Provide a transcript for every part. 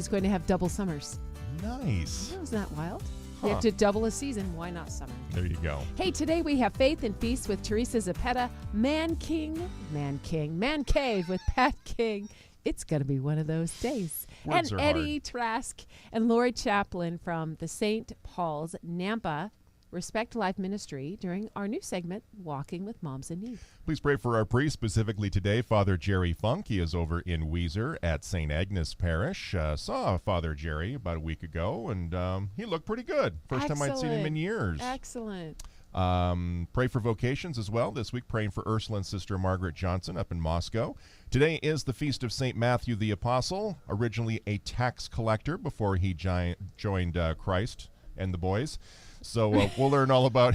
is going to have double summers. Nice. Isn't that wild? You have to double a season. Why not summer? There you go. Hey, today we have Faith and Feast with Teresa Zapeta, Man Cave with Pat King. It's going to be one of those days. Words and are Eddie hard. Trask and Lori Chaplin from the St. Paul's Nampa Respect Life Ministry during our new segment, Walking with Moms in Need. Please pray for our priest, specifically today, Father Jerry Funk. He is over in Weiser at St. Agnes Parish. Saw Father Jerry about a week ago, and he looked pretty good. First time I'd seen him in years. Excellent. Pray for vocations as well. This week, praying for Ursula and Sister Margaret Johnson up in Moscow. Today is the Feast of St. Matthew the Apostle, originally a tax collector before he joined Christ and the boys. So we'll learn all about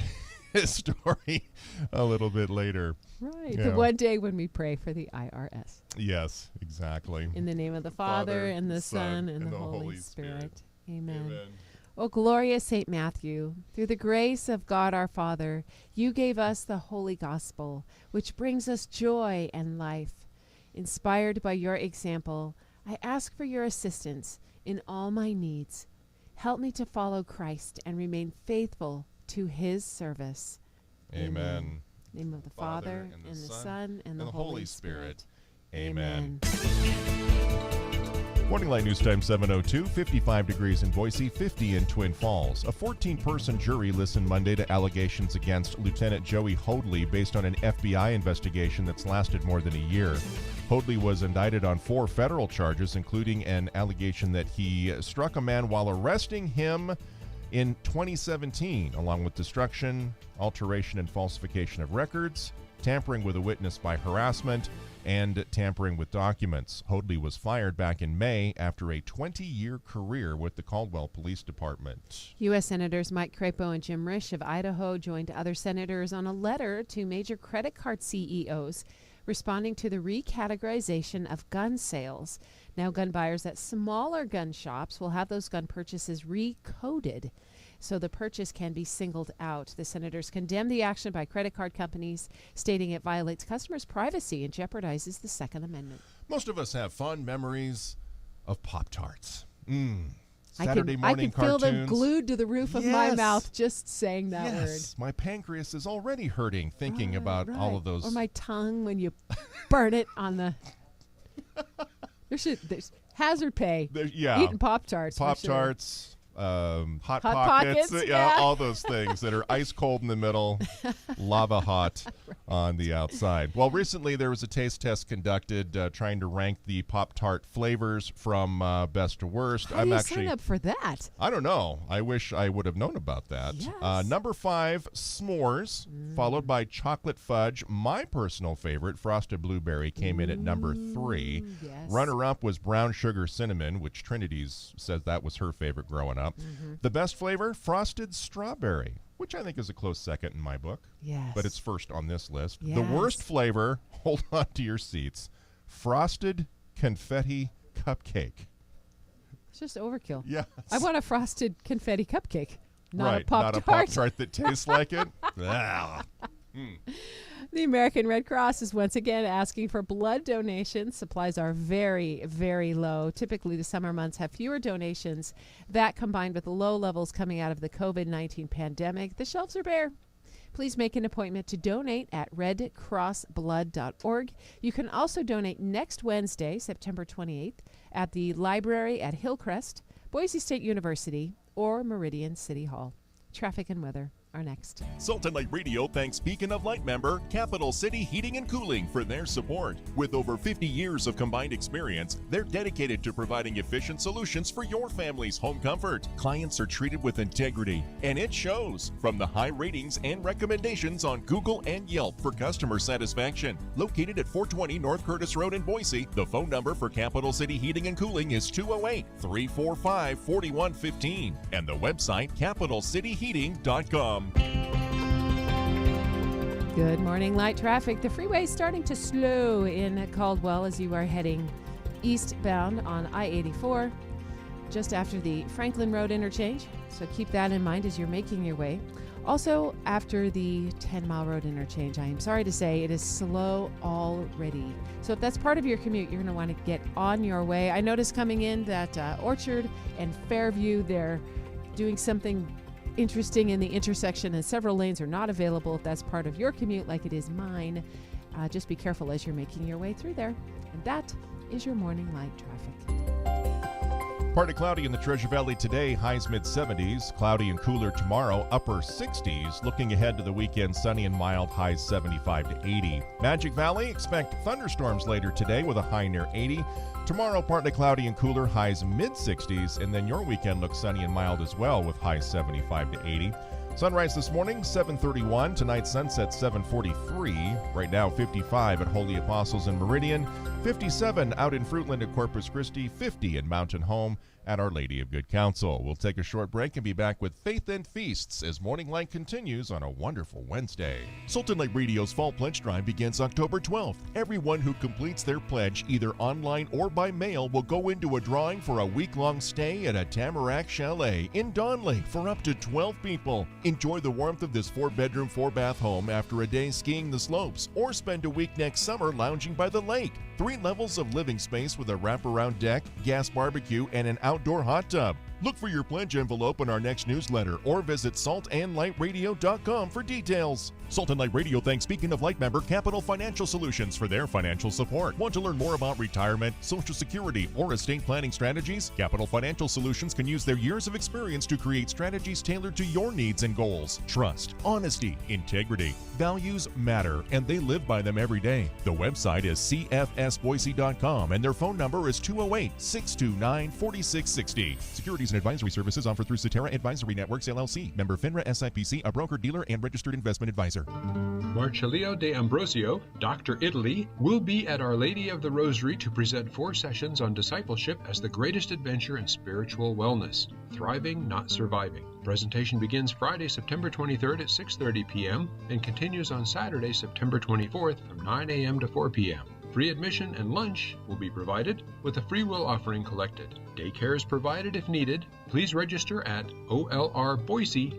his story a little bit later. Right. Yeah. The one day when we pray for the IRS. Yes, exactly. In the name of the Father, and the Son, and the Holy Spirit. Amen. O glorious St. Matthew, through the grace of God our Father, you gave us the holy gospel, which brings us joy and life. Inspired by your example, I ask for your assistance in all my needs. Help me to follow Christ and remain faithful to his service. Amen. In the name of the Father, and the Son, and the Holy Spirit. Amen. Morning Light News Time 7:02, 55 degrees in Boise, 50 in Twin Falls. A 14-person jury listened Monday to allegations against Lieutenant Joey Hodley based on an FBI investigation that's lasted more than a year. Hodley was indicted on 4 federal charges, including an allegation that he struck a man while arresting him in 2017, along with destruction, alteration and falsification of records, tampering with a witness by harassment, and tampering with documents. Hodley was fired back in May after a 20-year career with the Caldwell Police Department. U.S. Senators Mike Crapo and Jim Risch of Idaho joined other senators on a letter to major credit card CEOs responding to the recategorization of gun sales. Now gun buyers at smaller gun shops will have those gun purchases recoded so the purchase can be singled out. The senators condemned the action by credit card companies, stating it violates customers' privacy and jeopardizes the Second Amendment. Most of us have fond memories of Pop-Tarts. Saturday morning cartoons. I can feel them glued to the roof of my mouth just saying that word. My pancreas is already hurting thinking about all of those. Or my tongue when you burn it on the... There's hazard pay. Eating Pop-Tarts. Pop-Tarts. Hot Pockets, all those things that are ice cold in the middle, lava hot on the outside. Well, recently there was a taste test conducted trying to rank the Pop-Tart flavors from best to worst. How do you sign up for that? I don't know. I wish I would have known about that. Yes. Number 5, s'mores, followed by chocolate fudge. My personal favorite, frosted blueberry, came in at number 3. Yes. Runner-up was brown sugar cinnamon, which Trinity's says that was her favorite growing up. The best flavor, frosted strawberry, which I think is a close second in my book. Yes. But it's first on this list. Yes. The worst flavor, hold on to your seats, frosted confetti cupcake. It's just overkill. Yes. I want a frosted confetti cupcake, not a Not a Pop-Tart. Pop-Tart that tastes like it. The American Red Cross is once again asking for blood donations. Supplies are very, very low. Typically, the summer months have fewer donations. That combined with low levels coming out of the COVID-19 pandemic, the shelves are bare. Please make an appointment to donate at redcrossblood.org. You can also donate next Wednesday, September 28th, at the library at Hillcrest, Boise State University, or Meridian City Hall. Traffic and weather are next. Sultan Light Radio thanks Beacon of Light member Capital City Heating and Cooling for their support. With over 50 years of combined experience, they're dedicated to providing efficient solutions for your family's home comfort. Clients are treated with integrity, and it shows from the high ratings and recommendations on Google and Yelp for customer satisfaction. Located at 420 North Curtis Road in Boise, the phone number for Capital City Heating and Cooling is 208-345-4115, and the website capitalcityheating.com. Good morning, light traffic. The freeway is starting to slow in Caldwell as you are heading eastbound on I-84 just after the Franklin Road interchange. So keep that in mind as you're making your way. Also, after the 10-mile road interchange, I am sorry to say it is slow already. So if that's part of your commute, you're going to want to get on your way. I noticed coming in that Orchard and Fairview, they're doing something interesting in the intersection, and several lanes are not available. If that's part of your commute, like it is mine, just be careful as you're making your way through there. And that is your morning light traffic. Partly cloudy in the Treasure Valley today, highs mid-70s. Cloudy and cooler tomorrow, upper 60s. Looking ahead to the weekend, sunny and mild, highs 75 to 80. Magic Valley, expect thunderstorms later today with a high near 80. Tomorrow, partly cloudy and cooler, highs mid-60s. And then your weekend looks sunny and mild as well with highs 75 to 80. Sunrise this morning, 7:31. Tonight, sunset, 7:43. Right now, 55 at Holy Apostles in Meridian. 57 out in Fruitland at Corpus Christi. 50 in Mountain Home at Our Lady of Good Counsel. We'll take a short break and be back with Faith and Feasts as Morning Light continues on a wonderful Wednesday. Sultan Light Radio's Fall Pledge Drive begins October 12th. Everyone who completes their pledge, either online or by mail, will go into a drawing for a week-long stay at a Tamarack Chalet in Dawn Lake for up to 12 people. Enjoy the warmth of this 4-bedroom, 4-bath home after a day skiing the slopes, or spend a week next summer lounging by the lake. 3 levels of living space with a wraparound deck, gas barbecue, and an outdoor hot tub. Look for your pledge envelope in our next newsletter or visit saltandlightradio.com for details. Sultan Light Radio thanks Beacon of Light member Capital Financial Solutions for their financial support. Want to learn more about retirement, Social Security, or estate planning strategies? Capital Financial Solutions can use their years of experience to create strategies tailored to your needs and goals. Trust, honesty, integrity, values matter, and they live by them every day. The website is cfsboise.com and their phone number is 208-629-4660. Securities and advisory services offered through Cetera Advisory Networks, LLC. Member FINRA SIPC, a broker, dealer, and registered investment advisor. Marcellio de Ambrosio, Dr. Italy, will be at Our Lady of the Rosary to present 4 sessions on discipleship as the greatest adventure in spiritual wellness, thriving, not surviving. Presentation begins Friday, September 23rd at 6:30 p.m. and continues on Saturday, September 24th from 9 a.m. to 4 p.m. Free admission and lunch will be provided with a free will offering collected. Daycare is provided if needed. Please register at olrboise.org.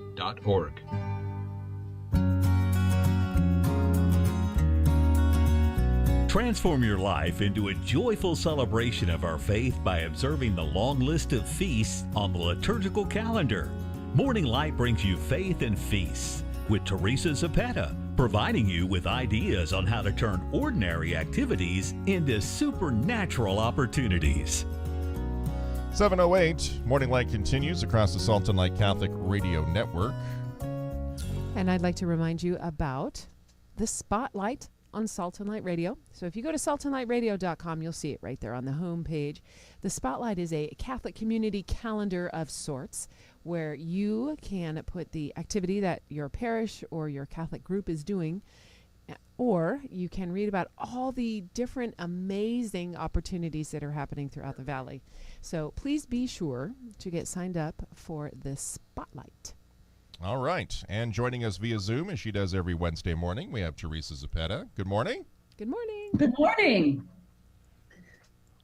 Transform your life into a joyful celebration of our faith by observing the long list of feasts on the liturgical calendar. Morning Light brings you Faith and Feasts with Teresa Zapeta, providing you with ideas on how to turn ordinary activities into supernatural opportunities. 7:08, Morning Light continues across the Sultan Light Catholic Radio Network. And I'd like to remind you about the Spotlight on Sultan Light Radio. So if you go to sultanlightradio.com, you'll see it right there on the home page. The Spotlight is a Catholic community calendar of sorts where you can put the activity that your parish or your Catholic group is doing, or you can read about all the different amazing opportunities that are happening throughout the valley. So please be sure to get signed up for the Spotlight. All right. And joining us via Zoom, as she does every Wednesday morning, we have Teresa Zapeta. Good morning. Good morning. Good morning.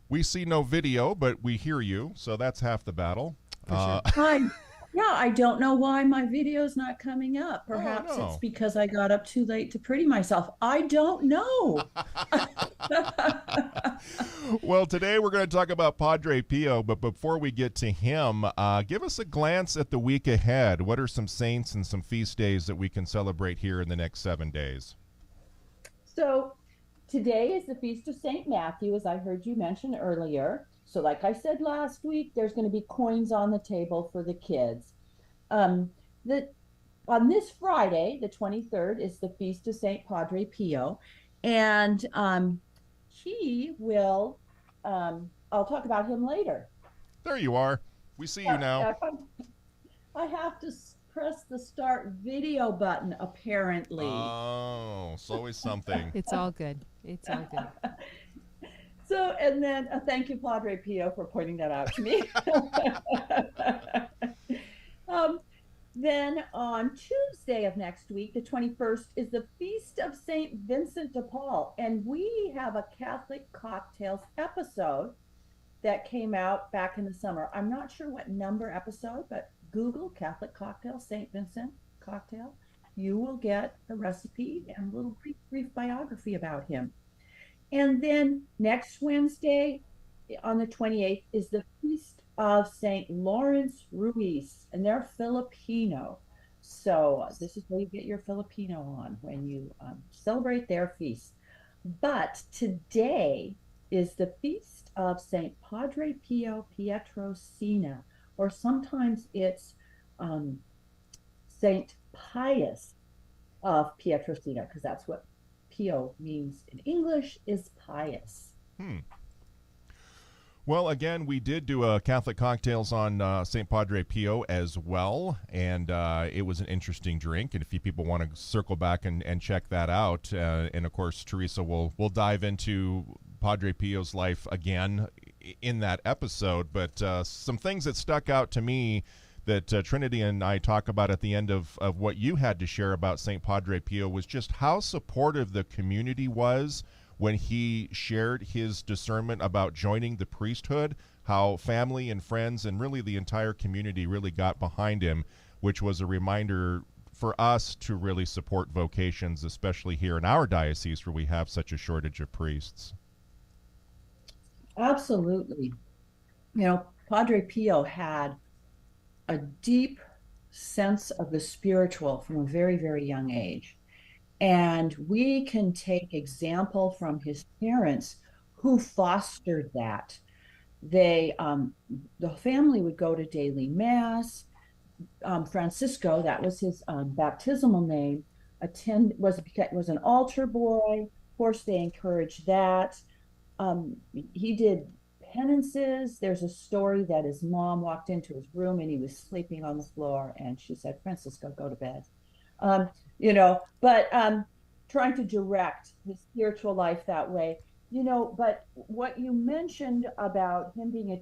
We see no video, but we hear you, so that's half the battle. For sure. I don't know why my video's not coming up. Perhaps no. it's because I got up too late to pretty myself. I don't know. Well, today we're going to talk about Padre Pio, but before we get to him, give us a glance at the week ahead. What are some saints and some feast days that we can celebrate here in the next 7 days? So today is the Feast of St. Matthew, as I heard you mention earlier. So like I said last week, there's going to be coins on the table for the kids. On this Friday, the 23rd, is the Feast of St. Padre Pio. And he will, I'll talk about him later. There you are. We see you now. I have to press the start video button, apparently. Oh, it's always something. It's all good. It's all good. So, and then thank you, Padre Pio, for pointing that out to me. Then on Tuesday of next week, the 21st, is the Feast of St. Vincent de Paul. And we have a Catholic Cocktails episode that came out back in the summer. I'm not sure what number episode, but Google Catholic Cocktails St. Vincent cocktail, you will get the recipe and a little brief biography about him. And then next Wednesday on the 28th is the Feast of St. Lawrence Ruiz, and they're Filipino. So this is where you get your Filipino on when you celebrate their feast. But today is the Feast of St. Padre Pio Pietrosina, or sometimes it's St. Pius of Pietrosina, because that's what Pio means in English, is pious. Well, again, we did do Catholic cocktails on St. Padre Pio as well, and it was an interesting drink. And if you people want to circle back and check that out, and of course, Teresa will dive into Padre Pio's life again in that episode. But some things that stuck out to me that Trinity and I talk about at the end of what you had to share about St. Padre Pio was just how supportive the community was when he shared his discernment about joining the priesthood, how family and friends and really the entire community really got behind him, which was a reminder for us to really support vocations, especially here in our diocese where we have such a shortage of priests. Absolutely. You know, Padre Pio had a deep sense of the spiritual from a very, very young age. And we can take example from his parents who fostered that. They, the family would go to daily mass. Francisco, that was his baptismal name, was an altar boy. Of course, they encouraged that. He did penances. There's a story that his mom walked into his room and he was sleeping on the floor, and she said, "Francisco, go to bed." But trying to direct his spiritual life that way, but what you mentioned about him being a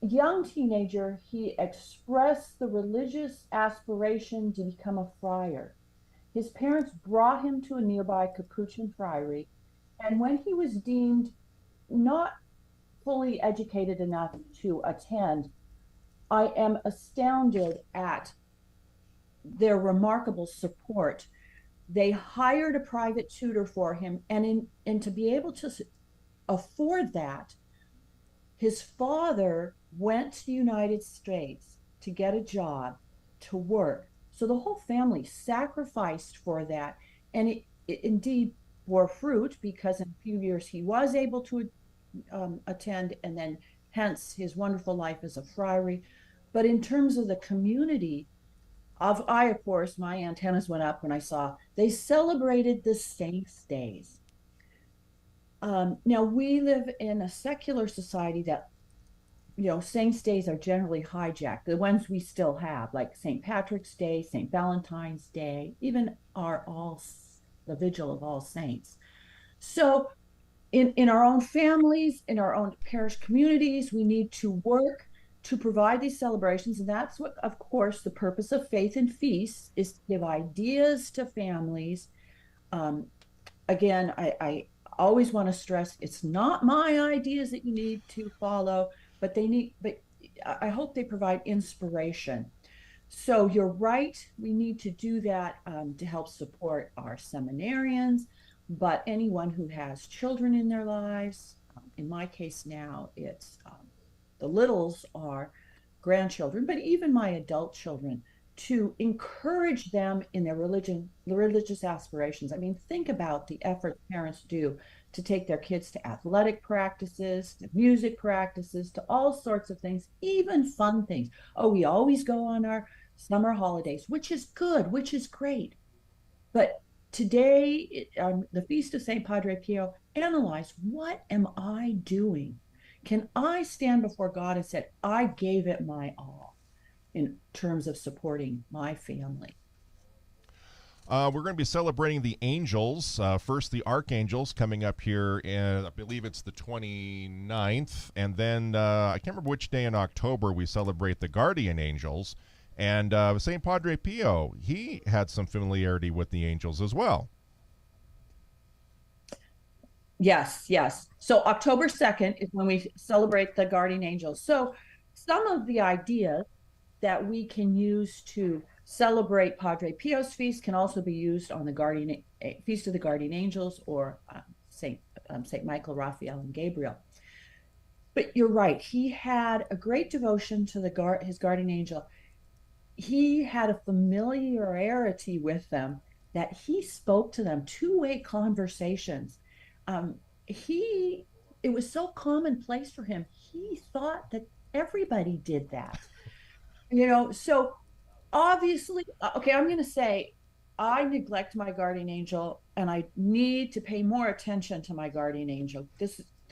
young teenager, he expressed the religious aspiration to become a friar. His parents brought him to a nearby Capuchin friary, and when he was deemed not fully educated enough to attend, I am astounded at their remarkable support. They hired a private tutor for him, and to be able to afford that, his father went to the United States to get a job, to work. So the whole family sacrificed for that, and it indeed bore fruit, because in a few years he was able to attend, and then hence his wonderful life as a friary. But in terms of the community, of course, my antennas went up when I saw they celebrated the saints' days. Now, we live in a secular society that, saints' days are generally hijacked. The ones we still have, like St. Patrick's Day, St. Valentine's Day, even the Vigil of All Saints. So in our own families, in our own parish communities, we need to work to provide these celebrations. And that's what, of course, the purpose of Faith and Feasts is, to give ideas to families. Again, I always want to stress, it's not my ideas that you need to follow, but I hope they provide inspiration. So you're right, we need to do that to help support our seminarians, but anyone who has children in their lives, in my case now, it's the littles are grandchildren, but even my adult children, to encourage them in their religious aspirations. I mean, think about the effort parents do to take their kids to athletic practices, to music practices, to all sorts of things, even fun things. Oh, we always go on our summer holidays, which is good, which is great. But today, the Feast of St. Padre Pio, analyze, what am I doing? Can I stand before God and say, I gave it my all in terms of supporting my family? We're going to be celebrating the angels. First, the archangels coming up here, and I believe it's the 29th. And then I can't remember which day in October we celebrate the guardian angels. And St. Padre Pio, he had some familiarity with the angels as well. Yes. So October 2nd is when we celebrate the guardian angels. So some of the ideas that we can use to celebrate Padre Pio's feast can also be used on the Feast of the Guardian Angels or Saint Michael, Raphael, and Gabriel. But you're right. He had a great devotion to his guardian angel. He had a familiarity with them that he spoke to them, two-way conversations. It was so commonplace for him. He thought that everybody did that. So obviously, okay, I'm going to say I neglect my guardian angel and I need to pay more attention to my guardian angel.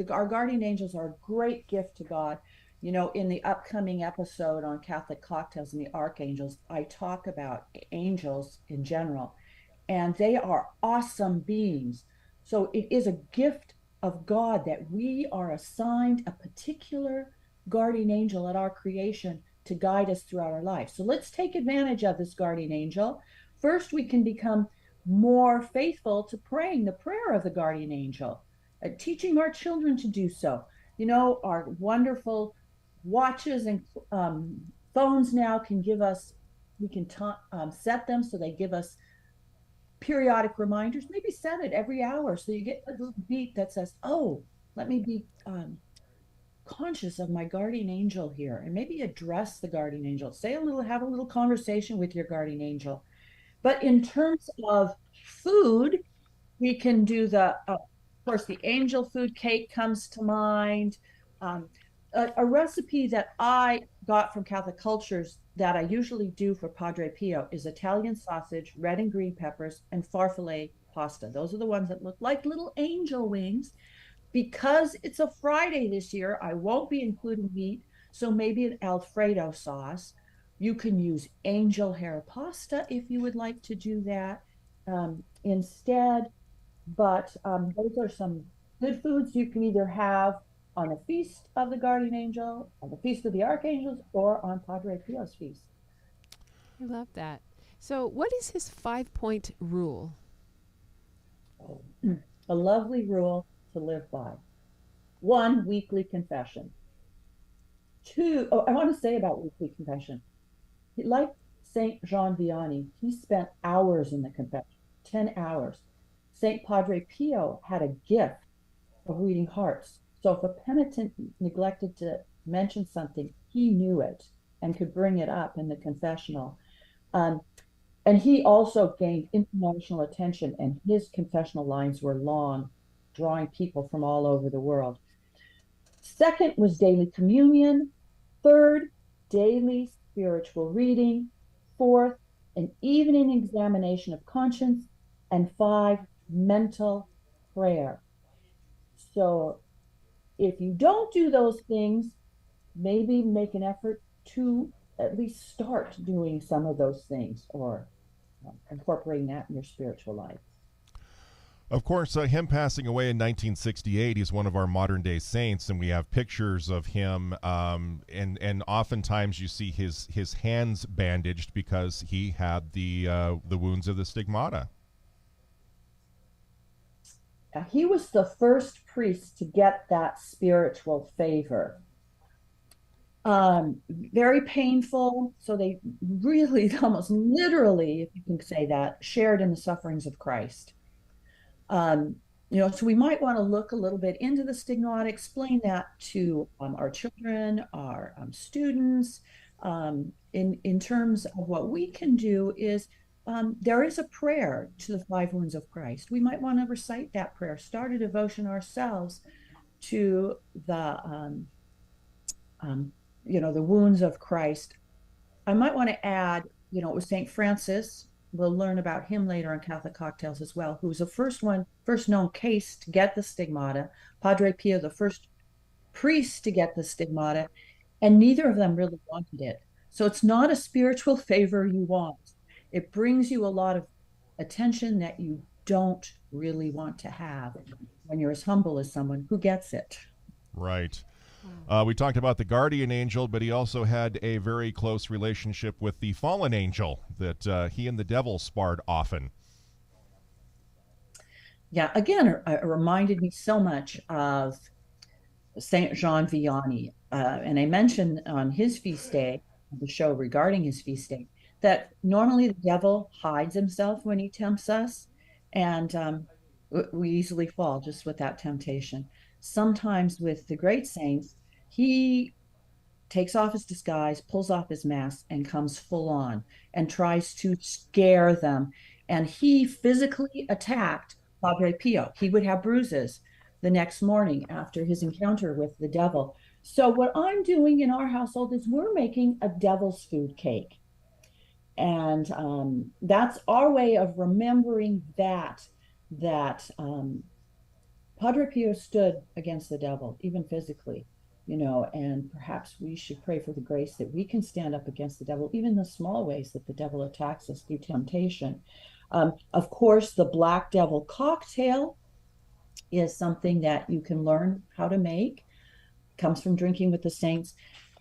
Our guardian angels are a great gift to God. In the upcoming episode on Catholic cocktails and the archangels, I talk about angels in general, and they are awesome beings. So it is a gift of God that we are assigned a particular guardian angel at our creation to guide us throughout our life. So let's take advantage of this guardian angel. First, we can become more faithful to praying the prayer of the guardian angel, teaching our children to do so. Our wonderful watches and phones now can give us, we can set them so they give us periodic reminders. Maybe set it every hour so you get a little beep that says, oh, let me be conscious of my guardian angel here, and maybe address the guardian angel. Have a little conversation with your guardian angel. But in terms of food, we can do of course, the angel food cake comes to mind. A recipe that I got from Catholic Cultures that I usually do for Padre Pio is Italian sausage, red and green peppers, and farfalle pasta. Those are the ones that look like little angel wings. Because it's a Friday this year, I won't be including meat, so maybe an Alfredo sauce. You can use angel hair pasta if you would like to do that instead. But those are some good foods you can either have on the Feast of the Guardian Angel, on the Feast of the Archangels, or on Padre Pio's feast. I love that. So what is his 5-point rule? A lovely rule to live by. 1, weekly confession. 2, I want to say about weekly confession. Like Saint Jean Vianney, he spent hours in the confession, 10 hours. Saint Padre Pio had a gift of reading hearts. So if a penitent neglected to mention something, he knew it and could bring it up in the confessional. And he also gained international attention, and his confessional lines were long, drawing people from all over the world. 2nd was daily communion. 3rd, daily spiritual reading. 4th, an evening examination of conscience. And 5, mental prayer. So if you don't do those things, maybe make an effort to at least start doing some of those things, or incorporating that in your spiritual life. Of course, him passing away in 1968, he's one of our modern day saints, and we have pictures of him, and oftentimes you see his hands bandaged because he had the wounds of the stigmata. He was the first priest to get that spiritual favor. Very painful. So they really, almost literally, if you can say that, shared in the sufferings of Christ. So we might want to look a little bit into the stigmata, explain that to our children, our students. In terms of what we can do is, there is a prayer to the 5 wounds of Christ. We might want to recite that prayer, start a devotion ourselves to the wounds of Christ. I might want to add, it was St. Francis. We'll learn about him later on Catholic Cocktails as well, who was the first known case to get the stigmata. Padre Pio, the first priest to get the stigmata, and neither of them really wanted it. So it's not a spiritual favor you want. It brings you a lot of attention that you don't really want to have when you're as humble as someone who gets it. Right. We talked about the guardian angel, but he also had a very close relationship with the fallen angel that he and the devil sparred often. Yeah, again, it reminded me so much of Saint Jean Vianney. And I mentioned on his feast day, the show regarding his feast day, that normally the devil hides himself when he tempts us, and we easily fall just with that temptation. Sometimes with the great saints, he takes off his disguise, pulls off his mask, and comes full on and tries to scare them. And he physically attacked Padre Pio. He would have bruises the next morning after his encounter with the devil. So what I'm doing in our household is we're making a devil's food cake. And that's our way of remembering that Padre Pio stood against the devil, even physically, and perhaps we should pray for the grace that we can stand up against the devil, even the small ways that the devil attacks us through temptation. Of course, the Black Devil cocktail is something that you can learn how to make. It comes from drinking with the saints.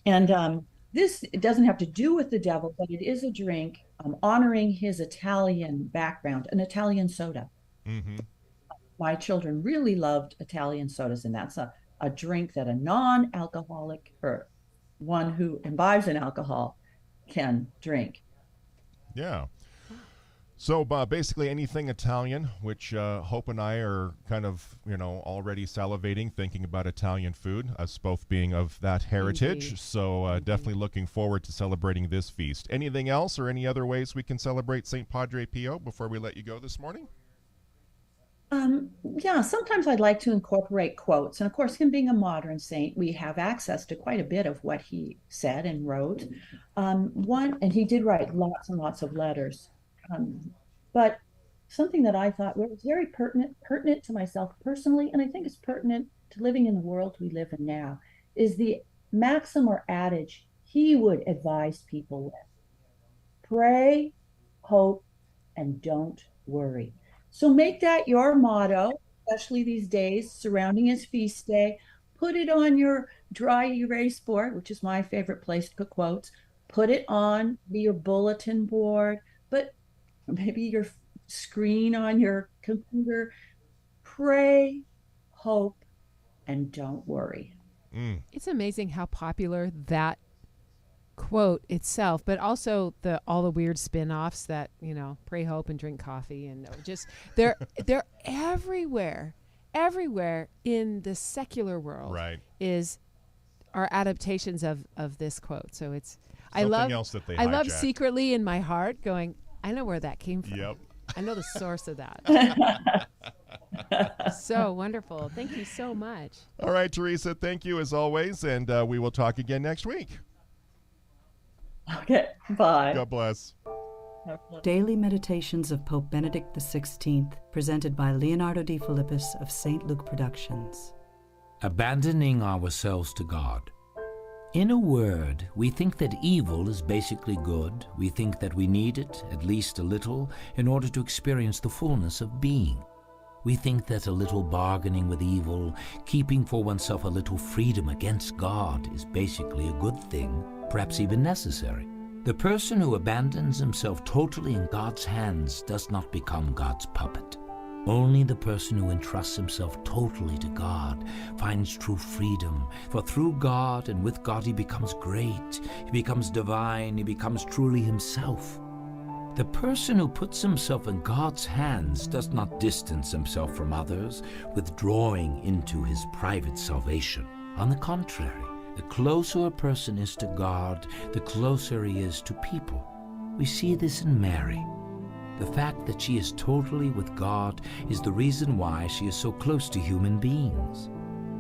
And this doesn't have to do with the devil, but it is a drink honoring his Italian background, an Italian soda. Mm-hmm. My children really loved Italian sodas, and that's a drink that a non-alcoholic or one who imbibes an alcohol can drink. Yeah. So basically anything Italian, which Hope and I are kind of, already salivating, thinking about Italian food, us both being of that heritage. Indeed. So definitely looking forward to celebrating this feast. Anything else or any other ways we can celebrate St. Padre Pio before we let you go this morning? Yeah, sometimes I'd like to incorporate quotes. And of course, him being a modern saint, we have access to quite a bit of what he said and wrote. And he did write lots and lots of letters. But something that I thought was very pertinent to myself personally, and I think is pertinent to living in the world we live in now, is the maxim or adage he would advise people with. Pray, hope, and don't worry. So make that your motto, especially these days surrounding his feast day. Put it on your dry erase board, which is my favorite place to put quotes. Put it on your bulletin board, but maybe your screen on your computer. Pray, hope, and don't worry. It's amazing how popular that quote itself, but also all the weird spin-offs that, pray, hope, and drink coffee, and just they're everywhere in the secular world. Right. Are adaptations of this quote. So it's Something else that they I love hijacked. secretly in my heart going, I know where that came from. Yep. I know the source of that. So wonderful. Thank you so much. All right, Teresa, thank you as always, and we will talk again next week. Okay, bye. God bless. Daily Meditations of Pope Benedict XVI, presented by Leonardo D. Philippus of St. Luke Productions. Abandoning ourselves to God. In a word, we think that evil is basically good. We think that we need it, at least a little, in order to experience the fullness of being. We think that a little bargaining with evil, keeping for oneself a little freedom against God, is basically a good thing, perhaps even necessary. The person who abandons himself totally in God's hands does not become God's puppet. Only the person who entrusts himself totally to God finds true freedom, for through God and with God he becomes great, he becomes divine, he becomes truly himself. The person who puts himself in God's hands does not distance himself from others, withdrawing into his private salvation. On the contrary, the closer a person is to God, the closer he is to people. We see this in Mary. The fact that she is totally with God is the reason why she is so close to human beings.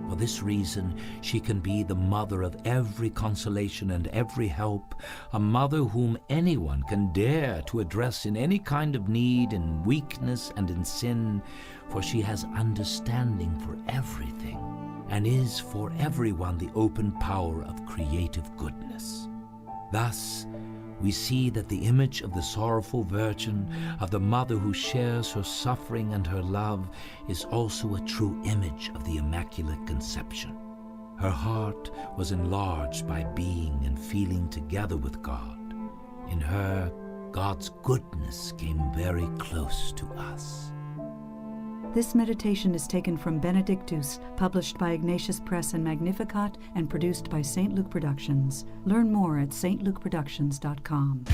For this reason, she can be the mother of every consolation and every help, a mother whom anyone can dare to address in any kind of need, in weakness and in sin, for she has understanding for everything, and is for everyone the open power of creative goodness. Thus, we see that the image of the sorrowful Virgin, of the mother who shares her suffering and her love, is also a true image of the Immaculate Conception. Her heart was enlarged by being and feeling together with God. In her, God's goodness came very close to us. This meditation is taken from Benedictus, published by Ignatius Press and Magnificat, and produced by St. Luke Productions. Learn more at stlukeproductions.com.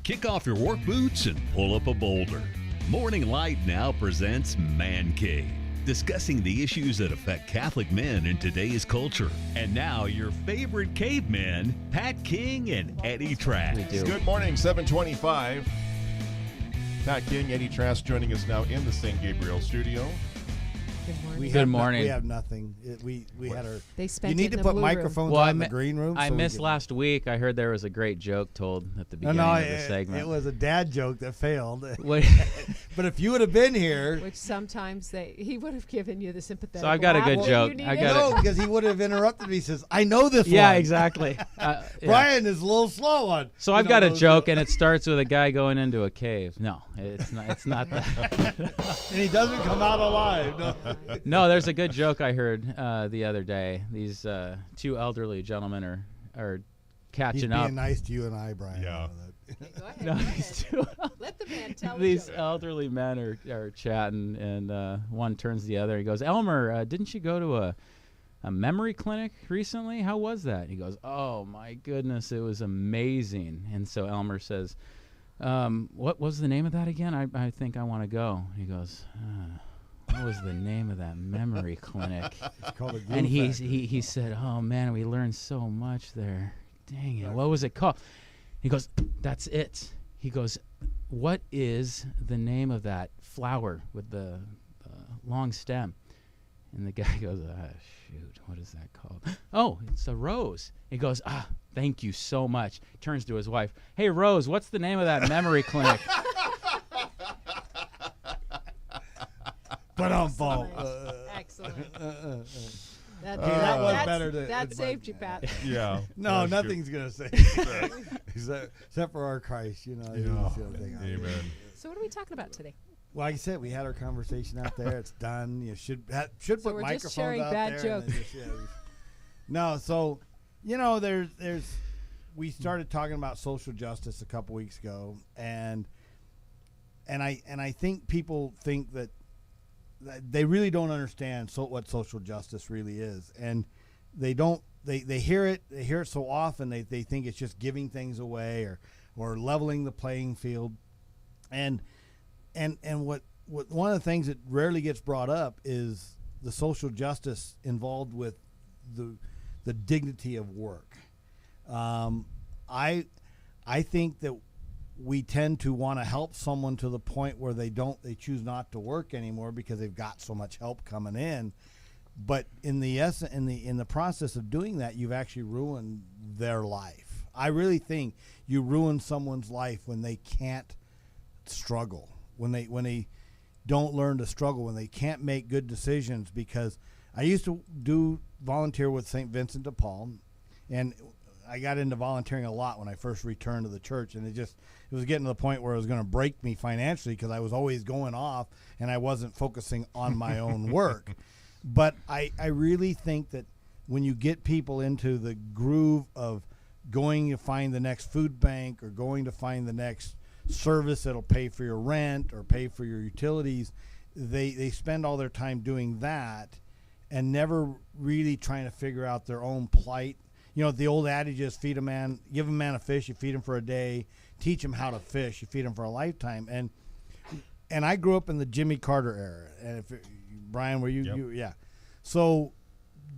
Kick off your work boots and pull up a boulder. Morning Light now presents Man Cave, discussing the issues that affect Catholic men in today's culture. And now your favorite cavemen, Pat King and Eddie Trask. Good morning, 7:25. Pat King, Eddie Trask joining us now in the St. Gabriel studio. Good morning. Good morning. We have nothing. We had our. They spent You need it to in put blue microphones Well, out in the green room. I so we missed can- last week. I heard there was a great joke told at the beginning No, of the segment. it was a dad joke that failed. What- But if you would have been here, Which sometimes he would have given you the sympathetic. So I've got a good laugh joke. you I needed. got no, because he would have interrupted me. He says, "I know this yeah, one." exactly. Yeah. Brian is a little slow on. So you I've know, got a those joke, jokes. and it starts with a guy going into a cave. No, it's not. It's not that. and he doesn't come out alive. No. No, there's a good joke I heard the other day. These two elderly gentlemen are He's catching being up. nice to you and I, Brian. Yeah. Okay, go ahead. No, go these ahead. two Let the man tell these the joke. elderly men are chatting, and one turns to the other. He goes, "Elmer, didn't you go to a memory clinic recently? How was that?" He goes, "Oh my goodness, it was amazing." And so Elmer says, "What was the name of that again? I think I want to go." He goes, "What was the name of that memory clinic?" It's called a And glue he said, "Oh man, we learned so much there. Dang it, what was it called?" He goes, "That's it." He goes, "What is the name of that flower with the long stem?" And the guy goes, "Shoot, what is that called?" "Oh, it's a rose." He goes, "Thank you so much." Turns to his wife, "Hey, Rose, what's the name of that memory clinic?" But I'm fault. Excellent. That was that's- better than- That saved you, Pat. Yeah. No, that's nothing's gonna say. Except for our Christ, you know. good. he's Yeah. the other thing. Amen. So what are we talking about today? Well, like I said, we had our conversation out there. It's done. You should So put we're microphones just sharing out bad there. and then jokes. No, so there's we started talking about social justice a couple weeks ago, and I think people think that they really don't understand what social justice really is, and they don't. They hear it so often they think it's just giving things away or leveling the playing field, and what one of the things that rarely gets brought up is the social justice involved with the dignity of work. I think that we tend to want to help someone to the point where they choose not to work anymore because they've got so much help coming in. But in the process of doing that, you've actually ruined their life. I really think you ruin someone's life when they can't struggle, when they don't learn to struggle, when they can't make good decisions. Because I used to volunteer with St. Vincent de Paul, and I got into volunteering a lot when I first returned to the church, and it was getting to the point where it was going to break me financially because I was always going off and I wasn't focusing on my own work. But I really think that when you get people into the groove of going to find the next food bank or going to find the next service that'll pay for your rent or pay for your utilities, they spend all their time doing that and never really trying to figure out their own plight. You know, the old adage is give a man a fish, you feed him for a day, teach him how to fish, you feed him for a lifetime. And I grew up in the Jimmy Carter era. And Brian, were you? Yep. Yeah. So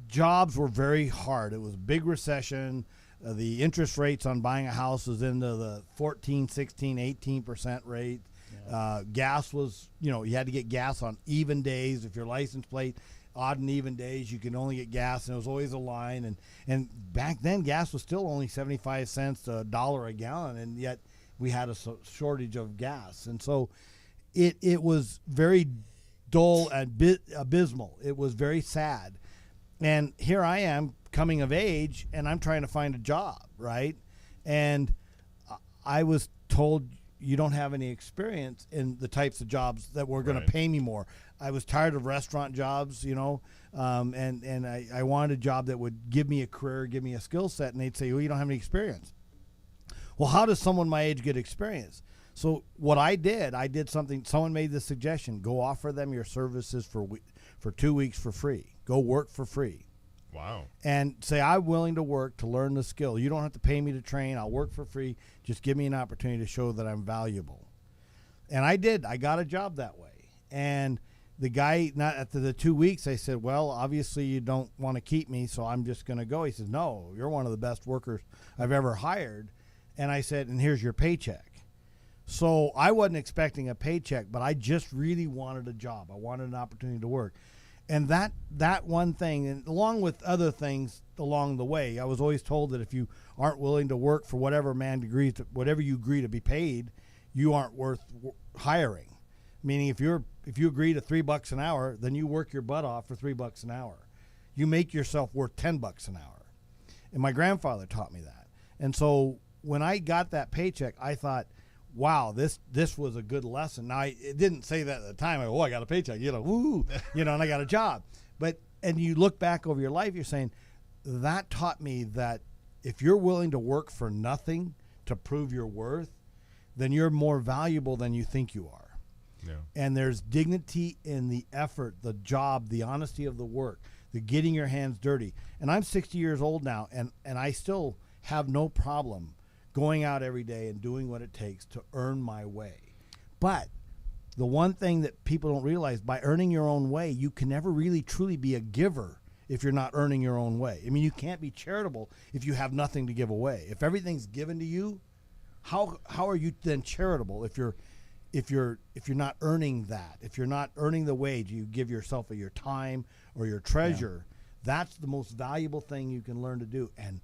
jobs were very hard. It was a big recession. The interest rates on buying a house was into the 14, 16, 18% rate. Yeah. Gas was, you had to get gas on even days. If your license plate, odd and even days, you could only get gas, and it was always a line. And back then, gas was still only 75 cents to $1 a gallon, and yet we had a shortage of gas. And so it was very dull and abysmal. It was very sad. And here I am coming of age, and I'm trying to find a job, right? And I was told, you don't have any experience in the types of jobs that were going to pay me more. I was tired of restaurant jobs, and I wanted a job that would give me a career, give me a skill set, and they'd say, well, you don't have any experience. Well, how does someone my age get experience? So what I did something, someone made the suggestion, go offer them your services for 2 weeks for free. Go work for free. Wow. And say, I'm willing to work to learn the skill. You don't have to pay me to train. I'll work for free. Just give me an opportunity to show that I'm valuable. And I did. I got a job that way. And the guy, not after the 2 weeks, I said, well, obviously you don't want to keep me, so I'm just going to go. He says, no, you're one of the best workers I've ever hired. And I said, and here's your paycheck. So I wasn't expecting a paycheck, but I just really wanted a job. I wanted an opportunity to work. And that one thing, and along with other things along the way, I was always told that if you aren't willing to work for whatever whatever you agree to be paid, you aren't worth hiring. Meaning if you agree to $3 an hour, then you work your butt off for $3 an hour. You make yourself worth $10 an hour. And my grandfather taught me that. And so when I got that paycheck, I thought, wow, this was a good lesson. Now, it didn't say that at the time. I got a paycheck, woo, and I got a job. And you look back over your life, you're saying, that taught me that if you're willing to work for nothing to prove your worth, then you're more valuable than you think you are. Yeah. And there's dignity in the effort, the job, the honesty of the work, the getting your hands dirty. And I'm 60 years old now, and I still have no problem going out every day and doing what it takes to earn my way. But the one thing that people don't realize, by earning your own way, you can never really truly be a giver if you're not earning your own way. I mean, you can't be charitable if you have nothing to give away. If everything's given to you, how are you then charitable if you're not earning that? If you're not earning the wage you give yourself, or your time or your treasure, that's the most valuable thing you can learn to do. And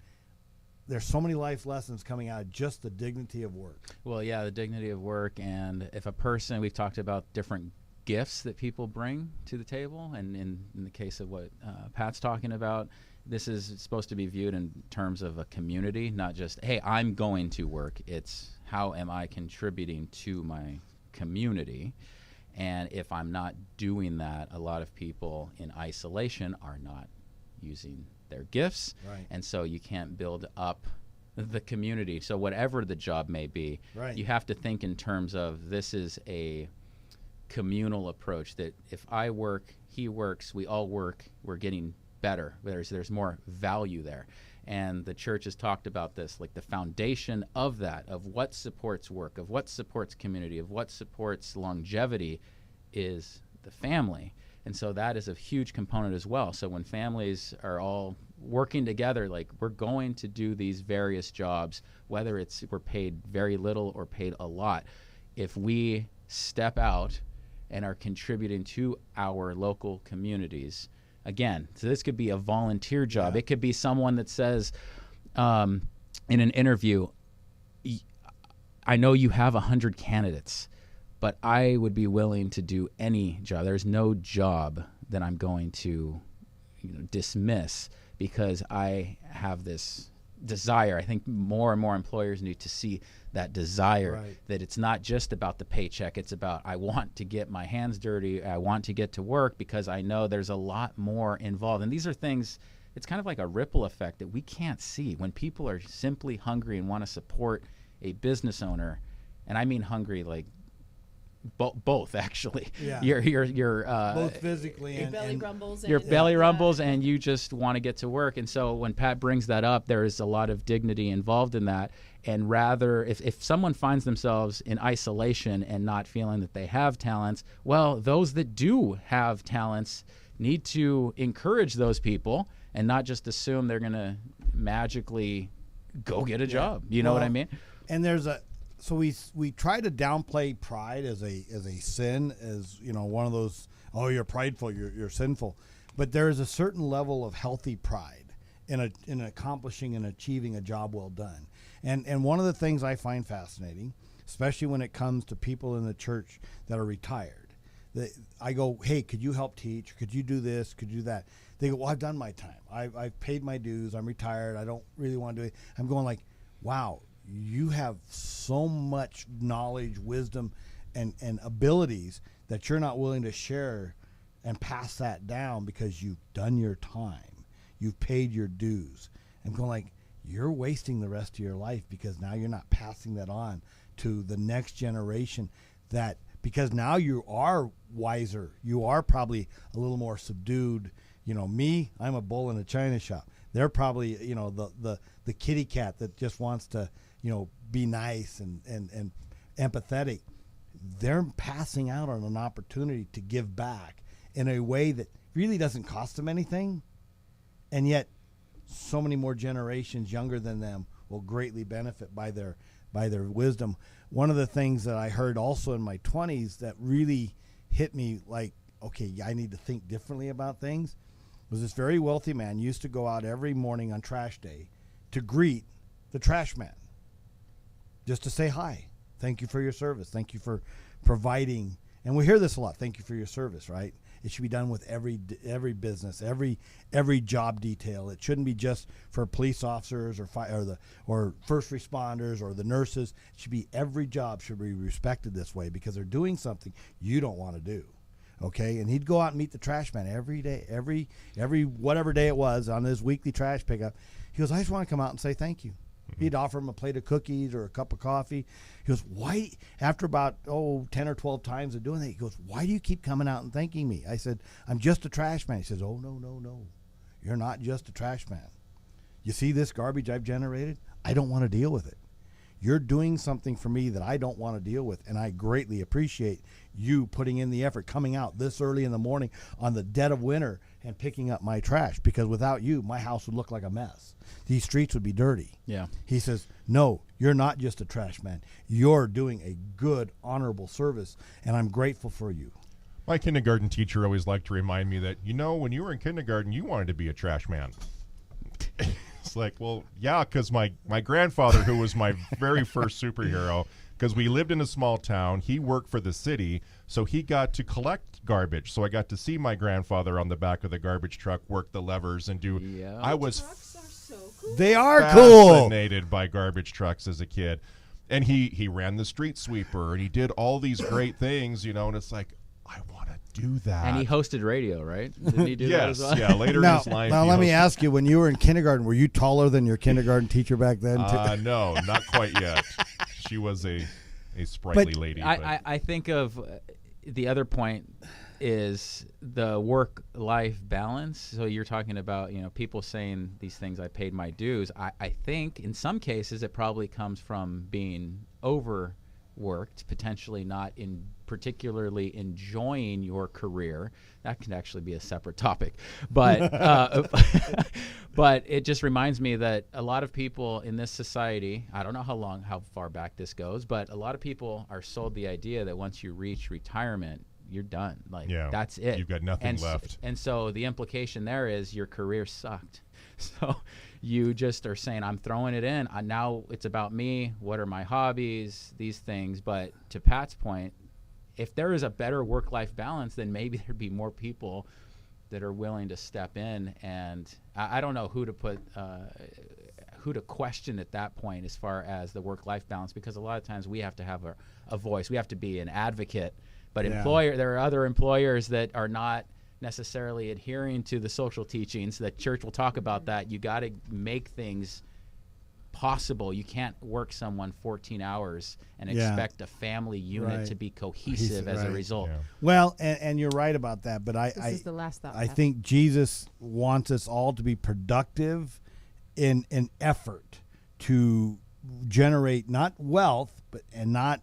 there's so many life lessons coming out of just the dignity of work. Well, yeah, the dignity of work. And if a person, we've talked about different gifts that people bring to the table. And in the case of what Pat's talking about, this is supposed to be viewed in terms of a community, not just, hey, I'm going to work. It's how am I contributing to my community? And if I'm not doing that, a lot of people in isolation are not using their gifts, right. And so you can't build up the community. So whatever the job may be, right. You have to think in terms of this is a communal approach, that if I work, he works, we all work, we're getting better. There's more value there. And the church has talked about this, like the foundation of that, of what supports work, of what supports community, of what supports longevity, is the family. And so that is a huge component as well. So when families are all working together, like we're going to do these various jobs, whether it's we're paid very little or paid a lot, if we step out and are contributing to our local communities, again, so this could be a volunteer job. Yeah. It could be someone that says in an interview, I know you have 100 candidates, but I would be willing to do any job. There's no job that I'm going to dismiss because I have this desire. I think more and more employers need to see that desire, right. That it's not just about the paycheck. It's about, I want to get my hands dirty. I want to get to work because I know there's a lot more involved. And these are things, it's kind of like a ripple effect that we can't see. When people are simply hungry and want to support a business owner, and I mean hungry like both actually. Yeah. You're both physically Your belly rumbles. Your and- belly yeah. rumbles, and you just want to get to work. And so when Pat brings that up, there is a lot of dignity involved in that. And rather, if someone finds themselves in isolation and not feeling that they have talents, well, those that do have talents need to encourage those people and not just assume they're going to magically go get a job. You know what I mean? And so we try to downplay pride as a sin, as one of those, oh, you're prideful, you're sinful. But there is a certain level of healthy pride in accomplishing and achieving a job well done. And one of the things I find fascinating, especially when it comes to people in the church that are retired, I go, hey, could you help teach? Could you do this? Could you do that? They go, well, I've done my time. I've paid my dues. I'm retired. I don't really want to do it. I'm going like, wow, you have so much knowledge, wisdom, and abilities that you're not willing to share and pass that down because you've done your time. You've paid your dues. I'm going like, you're wasting the rest of your life because now you're not passing that on to the next generation, because now you are wiser. You are probably a little more subdued. Me, I'm a bull in a china shop. They're probably, the kitty cat that just wants to, be nice and empathetic. They're passing out on an opportunity to give back in a way that really doesn't cost them anything, and yet so many more generations younger than them will greatly benefit by their wisdom. One of the things that I heard also in my 20s that really hit me like, okay, I need to think differently about things, was this very wealthy man used to go out every morning on trash day to greet the trash man, just to say hi. Thank you for your service. Thank you for providing. And we hear this a lot. Thank you for your service, right? It should be done with every business, every job detail. It shouldn't be just for police officers or first responders or the nurses. It should be every job should be respected this way because they're doing something you don't want to do. Okay, and he'd go out and meet the trash man every day, every whatever day it was on his weekly trash pickup. He goes, I just want to come out and say thank you. He'd offer him a plate of cookies or a cup of coffee. He goes, why? After about 10 or 12 times of doing that, he goes, why do you keep coming out and thanking me? I said, I'm just a trash man. He says, oh, no. You're not just a trash man. You see this garbage I've generated? I don't want to deal with it. You're doing something for me that I don't want to deal with, and I greatly appreciate you putting in the effort, coming out this early in the morning on the dead of winter and picking up my trash, because without you, my house would look like a mess. These streets would be dirty. Yeah. He says, no, you're not just a trash man. You're doing a good, honorable service, and I'm grateful for you. My kindergarten teacher always liked to remind me that, when you were in kindergarten, you wanted to be a trash man. It's like, well, yeah, because my grandfather, who was my very first superhero, because we lived in a small town, he worked for the city, so he got to collect garbage. So I got to see my grandfather on the back of the garbage truck work the levers and do. Yeah. I was They are cool. Fascinated by garbage trucks as a kid, and he ran the street sweeper and he did all these great things, and it's like, I want to do that. And he hosted radio, right? Didn't he do that as well? Yeah, later in his life. Now, let me ask you, when you were in kindergarten, were you taller than your kindergarten teacher back then? No, not quite yet. She was a sprightly lady. I think of the other point is the work-life balance. So you're talking about, people saying these things, I paid my dues. I think in some cases it probably comes from being overworked, potentially not particularly enjoying your career. That can actually be a separate topic, but but it just reminds me that a lot of people in this society, I don't know how far back this goes, but a lot of people are sold the idea that once you reach retirement, you're done. That's it. You've got nothing left. And so the implication there is your career sucked. So you just are saying, I'm throwing it in. Now it's about me. What are my hobbies? These things. But to Pat's point, if there is a better work-life balance, then maybe there'd be more people that are willing to step in. And I don't know who to question at that point as far as the work-life balance, because a lot of times we have to have a voice. We have to be an advocate. But there are other employers that are not necessarily adhering to the social teachings. The church will talk about that. You got to make things possible. You can't work someone 14 hours and expect a family unit to be cohesive as a result. Yeah. Well, and you're right about that, but this is the last thought. I think Jesus wants us all to be productive in an effort to generate not wealth, and not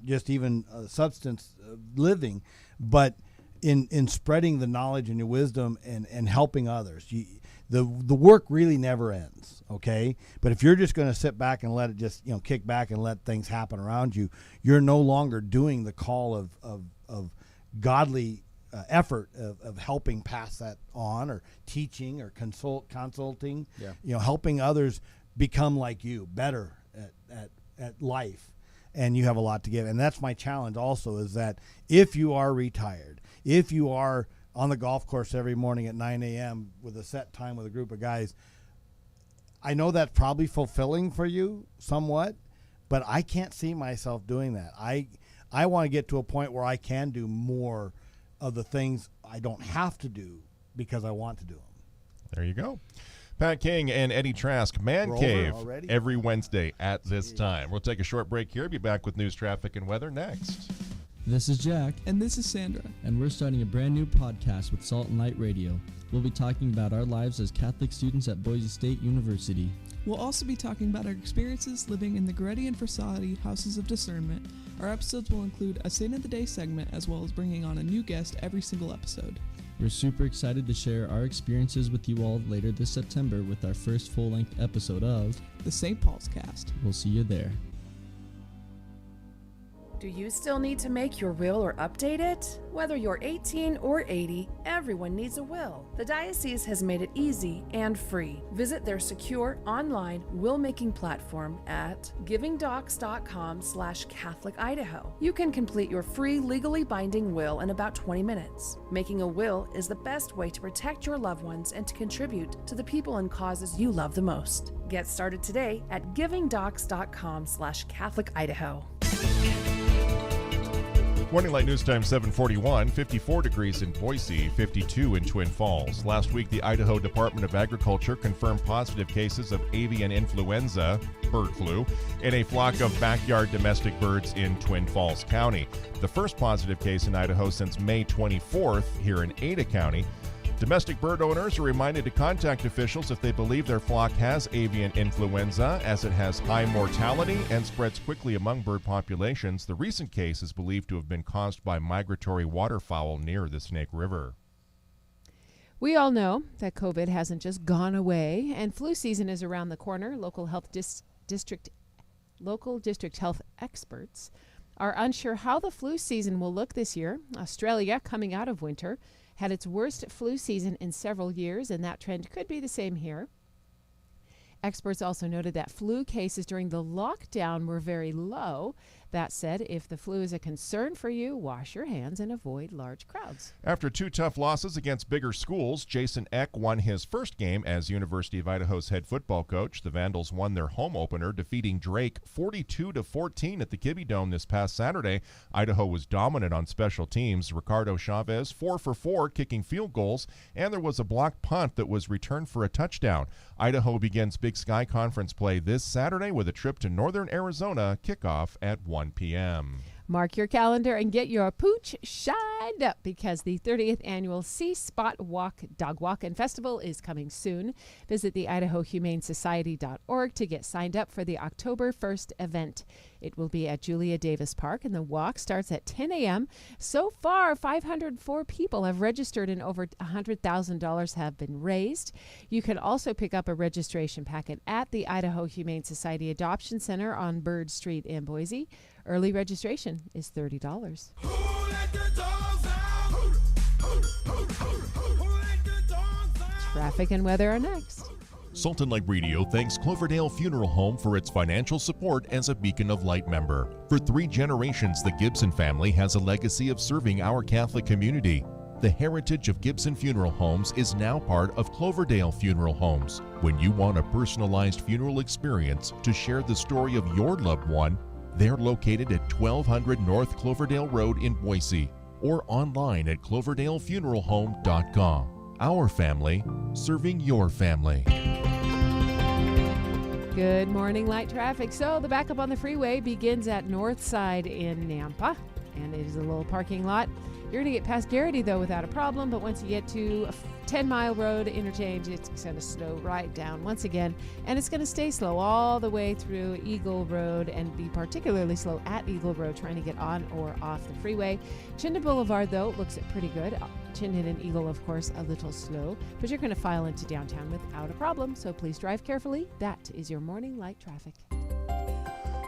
just even substance living, but in spreading the knowledge and your wisdom and helping others. The work really never ends, okay? But if you're just going to sit back and let it just, kick back and let things happen around you, you're no longer doing the call of godly effort of helping pass that on, or teaching, or consulting, helping others become like you, better at life. And you have a lot to give. And that's my challenge also, is that if you are retired, if you are on the golf course every morning at 9 a.m. with a set time with a group of guys, I know that's probably fulfilling for you somewhat, but I can't see myself doing that. I want to get to a point where I can do more of the things I don't have to do because I want to do them. There you go. Pat King and Eddie Trask, Man Cave, every Wednesday at this time. We'll take a short break here. Be back with news, traffic, and weather next. This is Jack. And this is Sandra. And we're starting a brand new podcast with Salt and Light Radio. We'll be talking about our lives as Catholic students at Boise State University. We'll also be talking about our experiences living in the Goretti and Frassati Houses of Discernment. Our episodes will include a Saint of the Day segment, as well as bringing on a new guest every single episode. We're super excited to share our experiences with you all later this September with our first full-length episode of the St. Paul's Cast. We'll see you there. Do you still need to make your will or update it? Whether you're 18 or 80, everyone needs a will. The diocese has made it easy and free. Visit their secure online will-making platform at givingdocs.com/Catholic Idaho. You can complete your free legally binding will in about 20 minutes. Making a will is the best way to protect your loved ones and to contribute to the people and causes you love the most. Get started today at givingdocs.com/Catholic Idaho. Morning Light News Time 7:41, 54 degrees in Boise, 52 in Twin Falls. Last week, the Idaho Department of Agriculture confirmed positive cases of avian influenza, bird flu, in a flock of backyard domestic birds in Twin Falls County. The first positive case in Idaho since May 24th here in Ada County. Domestic bird owners are reminded to contact officials if they believe their flock has avian influenza, as it has high mortality and spreads quickly among bird populations. The recent case is believed to have been caused by migratory waterfowl near the Snake River. We all know that COVID hasn't just gone away, and flu season is around the corner. Local district health experts are unsure how the flu season will look this year. Australia, coming out of winter, had its worst flu season in several years, and that trend could be the same here. Experts also noted that flu cases during the lockdown were very low. That said, if the flu is a concern for you, wash your hands and avoid large crowds. After two tough losses against bigger schools, Jason Eck won his first game as University of Idaho's head football coach. The Vandals won their home opener, defeating Drake 42-14 at the Kibbe Dome this past Saturday. Idaho was dominant on special teams. Ricardo Chavez 4 for 4 kicking field goals, and there was a blocked punt that was returned for a touchdown. Idaho begins Big Sky Conference play this Saturday with a trip to northern Arizona, kickoff at 1 p.m. Mark your calendar and get your pooch shined up, because the 30th annual Sea Spot Walk, Dog Walk and Festival is coming soon. Visit the idahohumanesociety.org to get signed up for the October 1st event. It will be at Julia Davis Park, and the walk starts at 10 a.m. So far, 504 people have registered and over $100,000 have been raised. You can also pick up a registration packet at the Idaho Humane Society Adoption Center on Bird Street in Boise. Early registration is $30. Traffic and weather are next. Salt and Light Radio thanks Cloverdale Funeral Home for its financial support as a Beacon of Light member. For 3 generations, the Gibson family has a legacy of serving our Catholic community. The heritage of Gibson Funeral Homes is now part of Cloverdale Funeral Homes. When you want a personalized funeral experience to share the story of your loved one, they're located at 1200 North Cloverdale Road in Boise, or online at cloverdalefuneralhome.com. Our family, serving your family. Good morning, light traffic. So the backup on the freeway begins at North Side in Nampa, and it is a little parking lot. You're going to get past Garrity, though, without a problem, but once you get to 10 Mile Road interchange, it's going to slow right down once again, and it's going to stay slow all the way through Eagle Road and be particularly slow at Eagle Road trying to get on or off the freeway. Chinden Boulevard, though, looks pretty good. Chinden and Eagle, of course, a little slow, but you're going to file into downtown without a problem, so please drive carefully. That is your morning light traffic.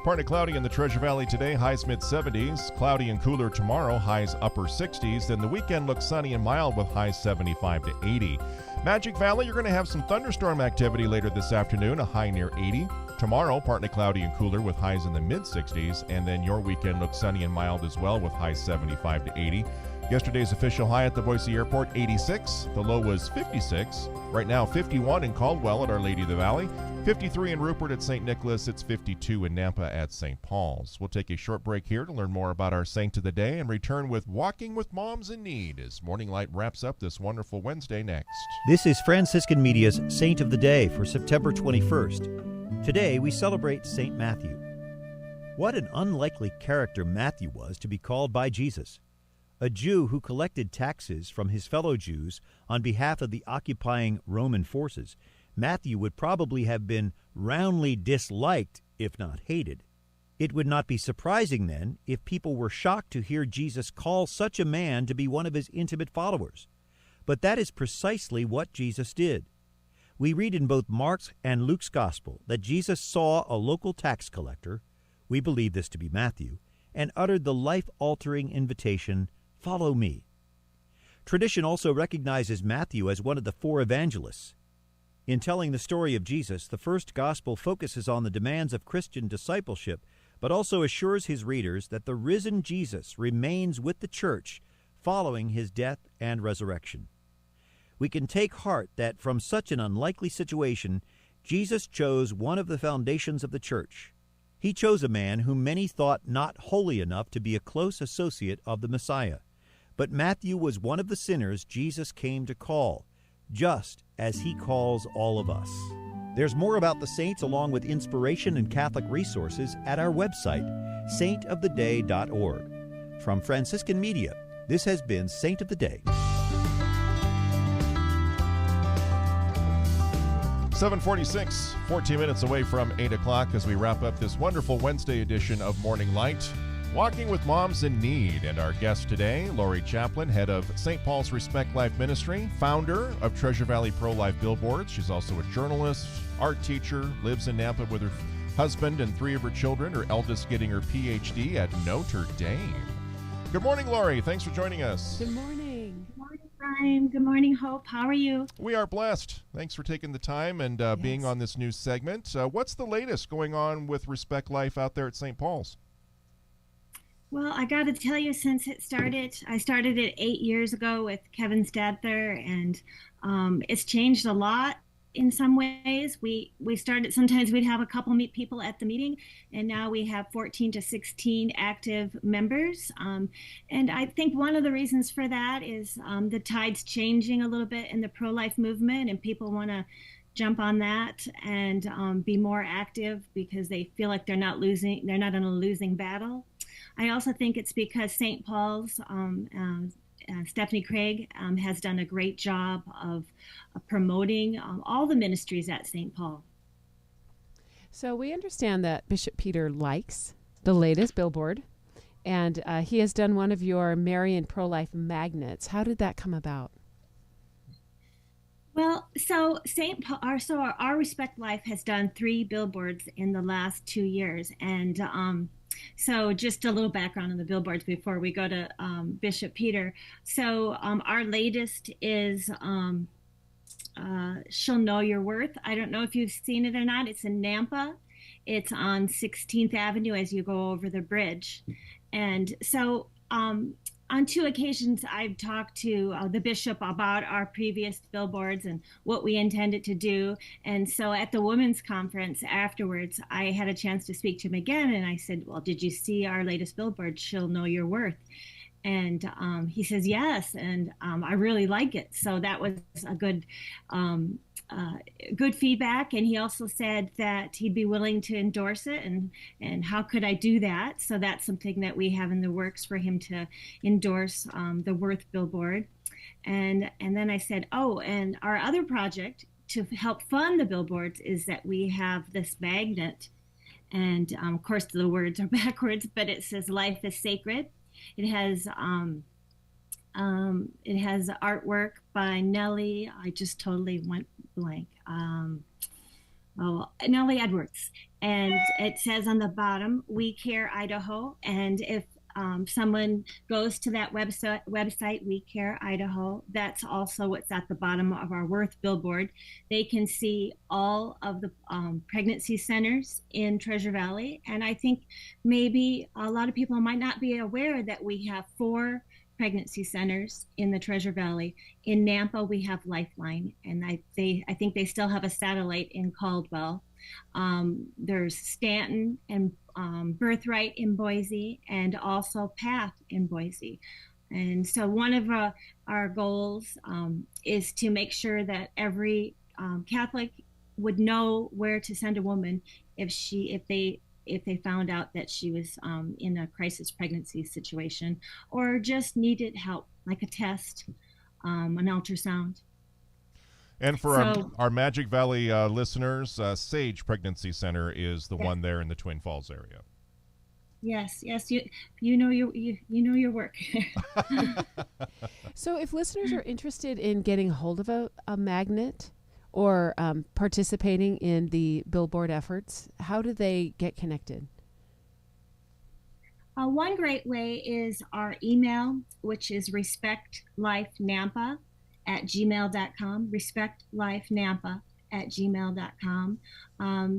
Partly cloudy in the Treasure Valley today, highs mid-70s. Cloudy and cooler tomorrow, highs upper 60s. Then the weekend looks sunny and mild with highs 75 to 80. Magic Valley, you're going to have some thunderstorm activity later this afternoon, a high near 80. Tomorrow, partly cloudy and cooler with highs in the mid-60s. And then your weekend looks sunny and mild as well with highs 75 to 80. Yesterday's official high at the Boise Airport, 86. The low was 56. Right now, 51 in Caldwell at Our Lady of the Valley. 53 in Rupert at St. Nicholas. It's 52 in Nampa at St. Paul's. We'll take a short break here to learn more about our saint of the day and return with Walking with Moms in Need as Morning Light wraps up this wonderful Wednesday next. This is Franciscan Media's Saint of the Day for September 21st. Today we celebrate St. Matthew. What an unlikely character Matthew was to be called by Jesus. A Jew who collected taxes from his fellow Jews on behalf of the occupying Roman forces, Matthew would probably have been roundly disliked, if not hated. It would not be surprising, then, if people were shocked to hear Jesus call such a man to be one of his intimate followers. But that is precisely what Jesus did. We read in both Mark's and Luke's Gospel that Jesus saw a local tax collector, we believe this to be Matthew, and uttered the life-altering invitation, "Follow me." Tradition also recognizes Matthew as one of the four evangelists. In telling the story of Jesus, the first gospel focuses on the demands of Christian discipleship, but also assures his readers that the risen Jesus remains with the church following his death and resurrection. We can take heart that from such an unlikely situation, Jesus chose one of the foundations of the church. He chose a man whom many thought not holy enough to be a close associate of the Messiah. But Matthew was one of the sinners Jesus came to call, just as he calls all of us. There's more about the saints along with inspiration and Catholic resources at our website, saintoftheday.org. From Franciscan Media, this has been Saint of the Day. 7:46, 14 minutes away from 8 o'clock as we wrap up this wonderful Wednesday edition of Morning Light. Walking with Moms in Need, and our guest today, Lori Chaplin, head of St. Paul's Respect Life Ministry, founder of Treasure Valley Pro-Life Billboards. She's also a journalist, art teacher, lives in Nampa with her husband and 3 of her children, her eldest getting her PhD at Notre Dame. Good morning, Lori. Thanks for joining us. Good morning. Good morning, Brian. Good morning, Hope. How are you? We are blessed. Thanks for taking the time and being on this new segment. What's the latest going on with Respect Life out there at St. Paul's? Well, I got to tell you, since I started it 8 years ago with Kevin Stadler, and it's changed a lot in some ways. We started, sometimes we'd have a couple people at the meeting, and now we have 14 to 16 active members. And I think one of the reasons for that is the tide's changing a little bit in the pro-life movement, and people want to jump on that and be more active because they feel like they're not in a losing battle. I also think it's because St. Paul's, Stephanie Craig has done a great job of promoting all the ministries at St. Paul. So we understand that Bishop Peter likes the latest billboard, and he has done one of your Marian pro-life magnets. How did that come about? Well, so St. Paul, our Respect Life has done 3 billboards in the last 2 years, and so just a little background on the billboards before we go to Bishop Peter. So our latest is She'll Know Your Worth. I don't know if you've seen it or not. It's in Nampa. It's on 16th Avenue as you go over the bridge. And so on 2 occasions, I've talked to the bishop about our previous billboards and what we intended to do. And so at the women's conference afterwards, I had a chance to speak to him again. And I said, well, did you see our latest billboard, She'll Know Your Worth? And he says, yes. And I really like it. So that was a good feedback. And he also said that he'd be willing to endorse it, and how could I do that? So that's something that we have in the works for him to endorse the Worth billboard. And then I said, oh, and our other project to help fund the billboards is that we have this magnet. And of course the words are backwards, but it says life is sacred. It has artwork by Nellie. I just totally went blank. Nellie Edwards. And it says on the bottom, We Care Idaho. And if someone goes to that website, We Care Idaho, that's also what's at the bottom of our Worth billboard. They can see all of the pregnancy centers in Treasure Valley. And I think maybe a lot of people might not be aware that we have 4 pregnancy centers in the Treasure Valley. In Nampa, we have Lifeline, and I think they still have a satellite in Caldwell. There's Stanton and Birthright in Boise, and also Path in Boise. And so one of our goals is to make sure that every Catholic would know where to send a woman if if they found out that she was in a crisis pregnancy situation or just needed help, like a test, an ultrasound. And for our Magic Valley listeners, Sage Pregnancy Center is the one there in the Twin Falls area. Yes, you know your work. So if listeners are interested in getting hold of a magnet or participating in the Billboard efforts, how do they get connected? One great way is our email, which is respectlifenampa@gmail.com, respectlifenampa@gmail.com.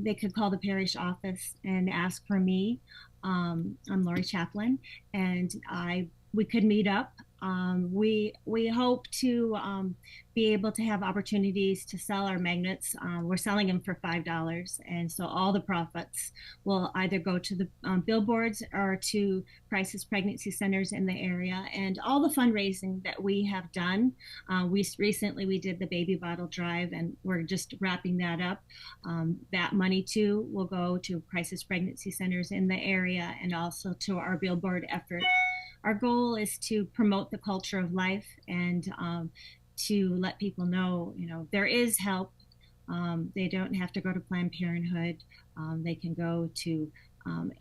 They could call the parish office and ask for me. I'm Lori Chaplin, and we could meet up. We hope to be able to have opportunities to sell our magnets. We're selling them for $5, and so all the profits will either go to the Billboards or to crisis pregnancy centers in the area. And all the fundraising that we have done, we did the baby bottle drive, and we're just wrapping that up. That money too will go to crisis pregnancy centers in the area and also to our Billboard effort. Our goal is to promote the culture of life and to let people know, there is help. They don't have to go to Planned Parenthood. They can go to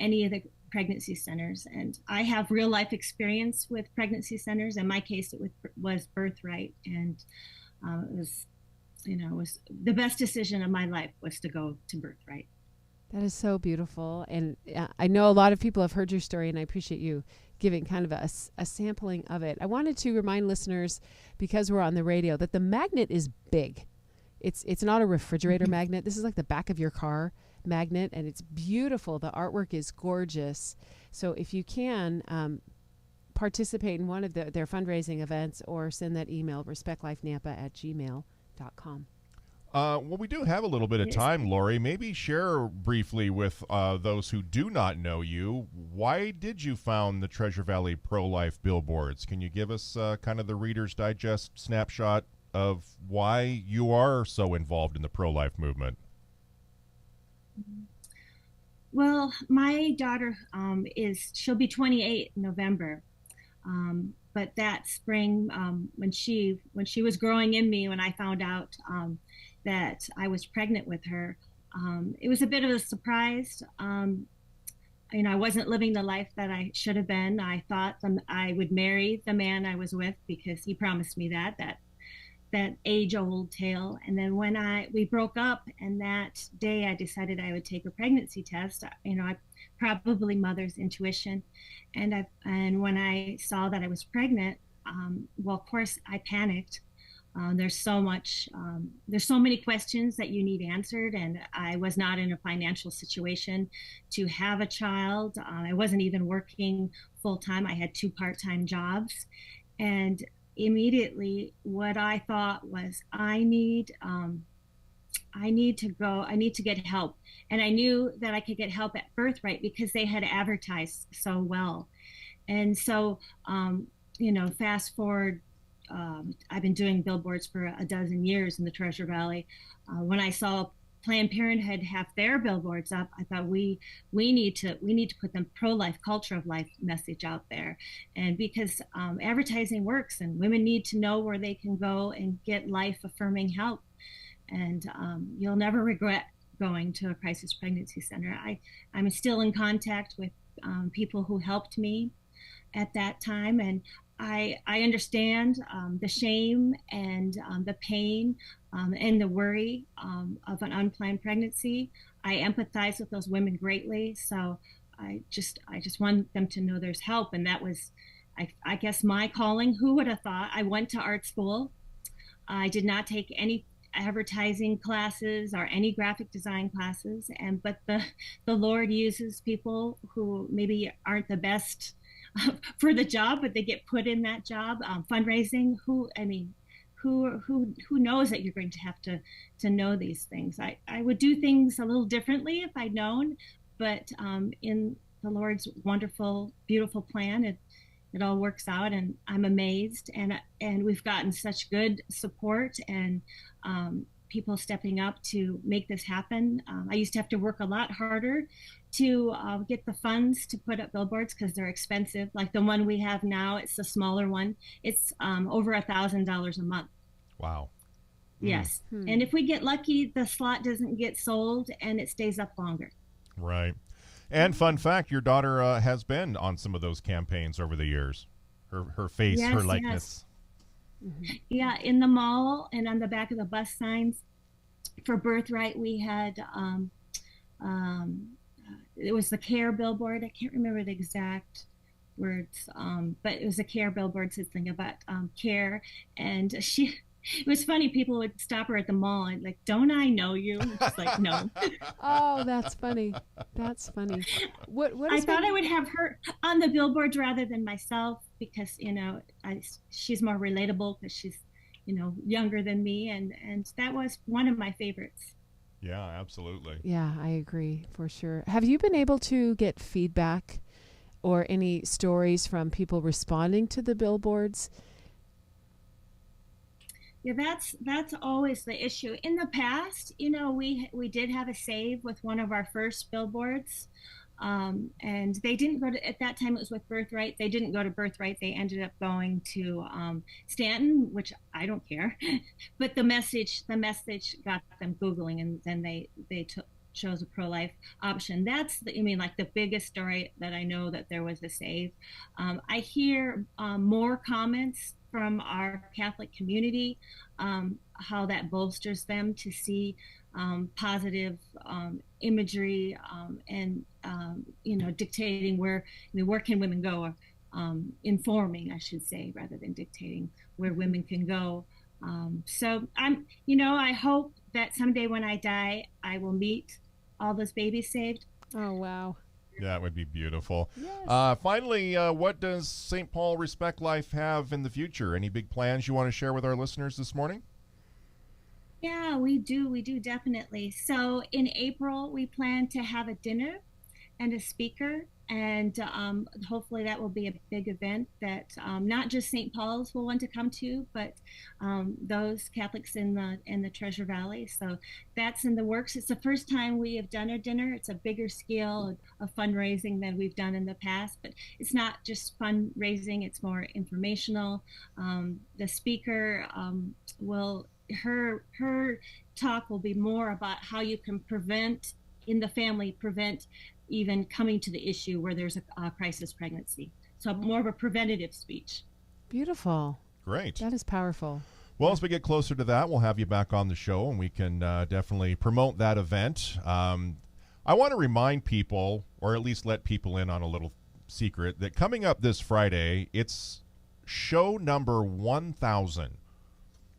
any of the pregnancy centers. And I have real life experience with pregnancy centers. In my case, it was Birthright, and it was the best decision of my life was to go to Birthright. That is so beautiful. And I know a lot of people have heard your story, and I appreciate you giving kind of a sampling of it. I wanted to remind listeners, because we're on the radio, that the magnet is big. It's not a refrigerator magnet. This is like the back of your car magnet, and it's beautiful. The artwork is gorgeous. So if you can participate in one of their fundraising events or send that email, respectlifenampa@gmail.com. Well, we do have a little bit of time, Lori. Maybe share briefly with those who do not know you, why did you found the Treasure Valley Pro-Life Billboards? Can you give us kind of the Reader's Digest snapshot of why you are so involved in the pro-life movement? Well, my daughter she'll be 28 in November. But that spring, when she was growing in me, when I found out that I was pregnant with her, it was a bit of a surprise. I wasn't living the life that I should have been. I thought I would marry the man I was with because he promised me that age-old tale. And then when we broke up, and that day I decided I would take a pregnancy test. I probably mother's intuition, and when I saw that I was pregnant, well, of course I panicked. There's so many questions that you need answered, and I was not in a financial situation to have a child. I wasn't even working full-time. I had 2 part-time jobs, and immediately what I thought was I need to get help. And I knew that I could get help at Birthright because they had advertised so well. And so fast forward, I've been doing billboards for a dozen years in the Treasure Valley. When I saw Planned Parenthood have their billboards up, I thought we need to put the pro-life culture of life message out there. And because advertising works, and women need to know where they can go and get life affirming help. And you'll never regret going to a crisis pregnancy center. I'm still in contact with people who helped me at that time, and I understand the shame and the pain and the worry of an unplanned pregnancy. I empathize with those women greatly. So I just want them to know there's help. And that was, I guess, my calling. Who would have thought? I went to art school. I did not take any advertising classes or any graphic design classes. but the Lord uses people who maybe aren't the best for the job, but they get put in that job. Fundraising, who knows that you're going to have to know these things. I would do things a little differently if I'd known, but in the Lord's wonderful, beautiful plan, it all works out, and I'm amazed. And we've gotten such good support, and people stepping up to make this happen. I used to have to work a lot harder to get the funds to put up billboards because they're expensive. Like the one we have now, it's the smaller one. It's over $1,000 a month. Wow. Yes. And if we get lucky, the slot doesn't get sold and it stays up longer. Right. And fun fact, your daughter has been on some of those campaigns over the years. Her face, Yes, her likeness. yes. Yeah, in the mall and on the back of the bus signs. For Birthright, we had it was the CARE billboard. I can't remember the exact words, but it was a CARE billboard, said something about care. And it was funny. People would stop her at the mall and like, "Don't I know you?" And she's like, "No." Oh, that's funny. That's funny. What I thought I would have her on the billboards rather than myself because she's more relatable because she's younger than me, and that was one of my favorites. Yeah, absolutely. Yeah, I agree for sure. Have you been able to get feedback or any stories from people responding to the billboards? Yeah, that's always the issue. In the past, we did have a save with one of our first billboards, and they didn't go to, at that time it was with Birthright. They didn't go to Birthright. They ended up going to Stanton, which I don't care. But the message got them Googling, and then they chose a pro-life option. That's the biggest story that I know that there was a save. I hear more comments from our Catholic community, how that bolsters them to see positive imagery and dictating where can women go, informing, I should say, rather than dictating where women can go. So I hope that someday when I die, I will meet all those babies saved. Oh, wow. That would be beautiful. Yes. Finally, what does St. Paul Respect Life have in the future? Any big plans you want to share with our listeners this morning? Yeah, we do definitely. So in April, we plan to have a dinner and a speaker, and hopefully that will be a big event that not just St. Paul's will want to come to, but those Catholics in the Treasure Valley. So that's in the works. It's the first time we have done a dinner. It's a bigger scale of fundraising than we've done in the past, but it's not just fundraising, it's more informational. The speaker her talk will be more about how you can prevent even coming to the issue where there's a crisis pregnancy. So more of a preventative speech. Beautiful. Great. That is powerful. Well, as we get closer to that, we'll have you back on the show, and we can definitely promote that event. I want to remind people, or at least let people in on a little secret, that coming up this Friday, it's show number 1,000.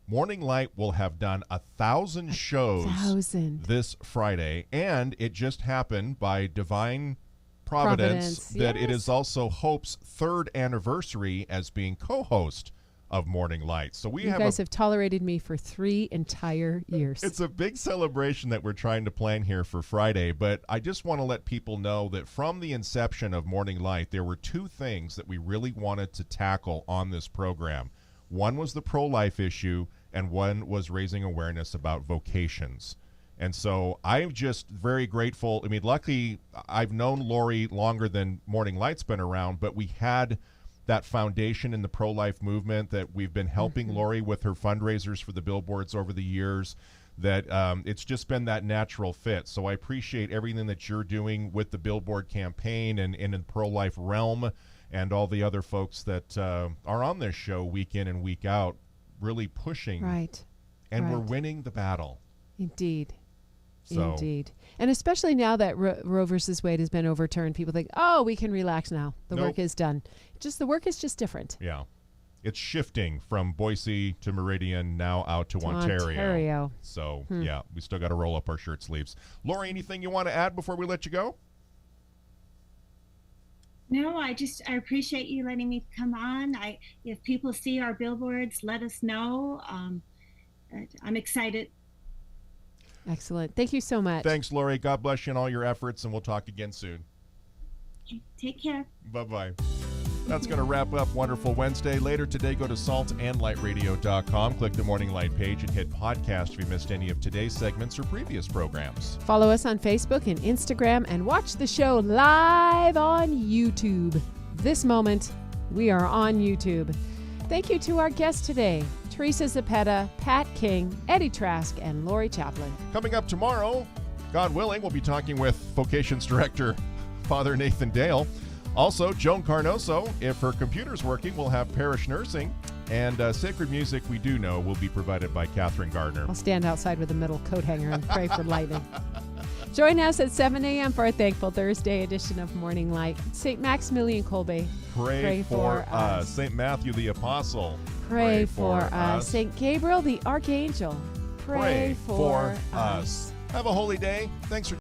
Morning Light will have done 1,000 shows this Friday, and it just happened by divine providence that it is also Hope's 3rd anniversary as being co-host of Morning Light. So you guys have tolerated me for 3 entire years. It's a big celebration that we're trying to plan here for Friday, but I just want to let people know that from the inception of Morning Light, there were 2 things that we really wanted to tackle on this program. One was the pro-life issue, and one was raising awareness about vocations. And so I'm just very grateful. I mean, luckily, I've known Lori longer than Morning Light's been around, but we had that foundation in the pro-life movement that we've been helping Lori with her fundraisers for the Billboards over the years, that it's just been that natural fit. So I appreciate everything that you're doing with the Billboard campaign and in the pro-life realm, and all the other folks that are on this show week in and week out, really pushing. Right. And we're winning the battle. Indeed. So. Indeed. And especially now that Roe versus Wade has been overturned, people think, oh, we can relax now. The work is done. The work is just different. Yeah. It's shifting from Boise to Meridian, now out to Ontario. So, yeah, we still got to roll up our shirt sleeves. Lori, anything you want to add before we let you go? No, I appreciate you letting me come on. If people see our billboards, let us know. I'm excited. Excellent. Thank you so much. Thanks, Lori. God bless you in all your efforts, and we'll talk again soon. Take care. Bye-bye. That's going to wrap up Wonderful Wednesday. Later today, go to saltandlightradio.com, click the Morning Light page, and hit podcast if you missed any of today's segments or previous programs. Follow us on Facebook and Instagram, and watch the show live on YouTube. This moment, we are on YouTube. Thank you to our guests today, Teresa Zepeda, Pat King, Eddie Trask, and Lori Chaplin. Coming up tomorrow, God willing, we'll be talking with Vocations Director Father Nathan Dale. Also, Joan Carnoso, if her computer's working, we'll have parish nursing. And sacred music, we do know, will be provided by Catherine Gardner. I'll stand outside with a middle coat hanger and pray for lightning. Join us at 7 a.m. for our Thankful Thursday edition of Morning Light. St. Maximilian Kolbe, pray for us. St. Matthew the Apostle, pray for us. St. Gabriel the Archangel, pray for us. Have a holy day. Thanks for